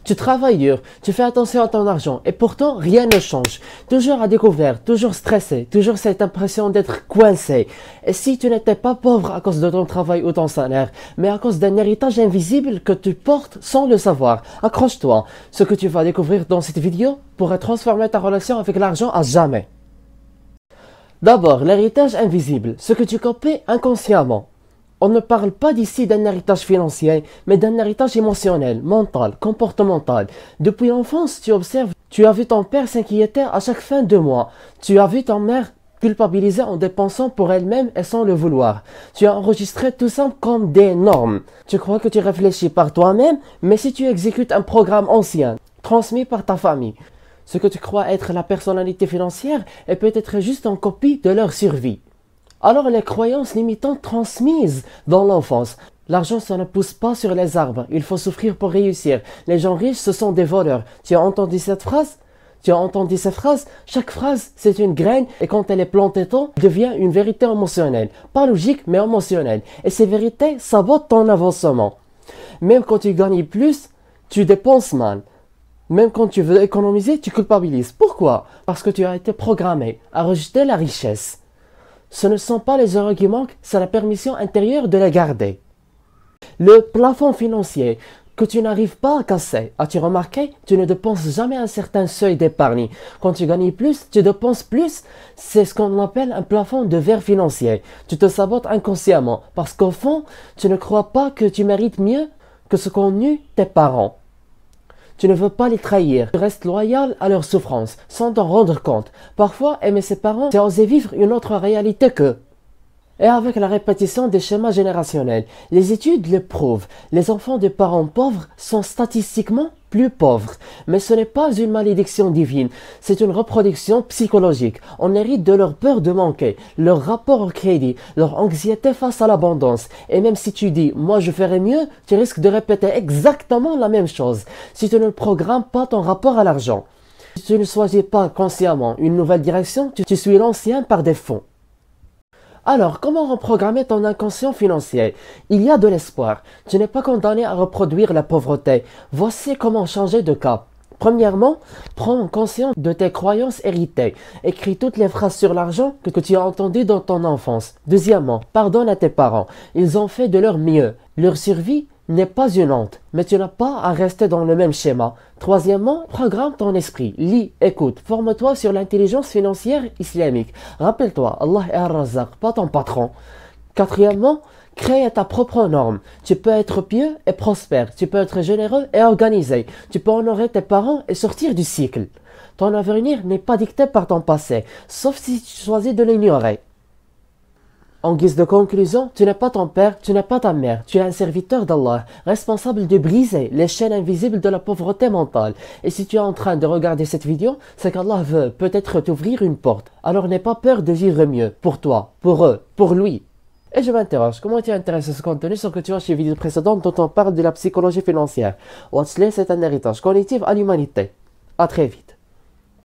Tu travailles dur, tu fais attention à ton argent et pourtant rien ne change. Toujours à découvert, toujours stressé, toujours cette impression d'être coincé. Et si tu n'étais pas pauvre à cause de ton travail ou ton salaire, mais à cause d'un héritage invisible que tu portes sans le savoir, accroche-toi. Ce que tu vas découvrir dans cette vidéo pourrait transformer ta relation avec l'argent à jamais. D'abord, l'héritage invisible, ce que tu copies inconsciemment. On ne parle pas d'ici d'un héritage financier, mais d'un héritage émotionnel, mental, comportemental. Depuis l'enfance, tu observes, tu as vu ton père s'inquiéter à chaque fin de mois. Tu as vu ta mère culpabiliser en dépensant pour elle-même et sans le vouloir. Tu as enregistré tout ça comme des normes. Tu crois que tu réfléchis par toi-même, mais si tu exécutes un programme ancien, transmis par ta famille, ce que tu crois être la personnalité financière est peut-être juste une copie de leur survie. Alors les croyances limitantes transmises dans l'enfance. L'argent, ça ne pousse pas sur les arbres. Il faut souffrir pour réussir. Les gens riches, ce sont des voleurs. Tu as entendu cette phrase? Tu as entendu cette phrase? Chaque phrase, c'est une graine et quand elle est plantée tôt, elle devient une vérité émotionnelle. Pas logique, mais émotionnelle. Et ces vérités sabotent ton avancement. Même quand tu gagnes plus, tu dépenses mal. Même quand tu veux économiser, tu culpabilises. Pourquoi? Parce que tu as été programmé à rejeter la richesse. Ce ne sont pas les euros qui manquent, c'est la permission intérieure de les garder. Le plafond financier que tu n'arrives pas à casser. As-tu remarqué? Tu ne dépenses jamais un certain seuil d'épargne. Quand tu gagnes plus, tu dépenses plus. C'est ce qu'on appelle un plafond de verre financier. Tu te sabotes inconsciemment parce qu'au fond, tu ne crois pas que tu mérites mieux que ce qu'ont eu tes parents. Tu ne veux pas les trahir. Tu restes loyal à leur souffrance, sans t'en rendre compte. Parfois, aimer ses parents, c'est oser vivre une autre réalité qu'eux. Et avec la répétition des schémas générationnels, les études le prouvent. Les enfants de parents pauvres sont statistiquement plus pauvres. Mais ce n'est pas une malédiction divine, c'est une reproduction psychologique. On hérite de leur peur de manquer, leur rapport au crédit, leur anxiété face à l'abondance. Et même si tu dis « moi je ferai mieux », tu risques de répéter exactement la même chose si tu ne programmes pas ton rapport à l'argent. Si tu ne choisis pas consciemment une nouvelle direction, tu suis l'ancien par défaut. Alors, comment reprogrammer ton inconscient financier? Il y a de l'espoir. Tu n'es pas condamné à reproduire la pauvreté. Voici comment changer de cap. Premièrement, prends conscience de tes croyances héritées. Écris toutes les phrases sur l'argent que tu as entendues dans ton enfance. Deuxièmement, pardonne à tes parents. Ils ont fait de leur mieux. Leur survie n'est pas une honte, mais tu n'as pas à rester dans le même schéma. Troisièmement, programme ton esprit. Lis, écoute, forme-toi sur l'intelligence financière islamique. Rappelle-toi, Allah est Ar-Razzaq, pas ton patron. Quatrièmement, crée ta propre norme. Tu peux être pieux et prospère. Tu peux être généreux et organisé. Tu peux honorer tes parents et sortir du cycle. Ton avenir n'est pas dicté par ton passé, sauf si tu choisis de l'ignorer. En guise de conclusion, tu n'es pas ton père, tu n'es pas ta mère, tu es un serviteur d'Allah, responsable de briser les chaînes invisibles de la pauvreté mentale. Et si tu es en train de regarder cette vidéo, c'est qu'Allah veut peut-être t'ouvrir une porte. Alors n'aie pas peur de vivre mieux, pour toi, pour eux, pour lui. Et je m'interroge, comment tu es intéressé à ce contenu sans que tu vois chez les vidéos précédentes dont on parle de la psychologie financière? Watchley, c'est un héritage cognitif à l'humanité. À très vite.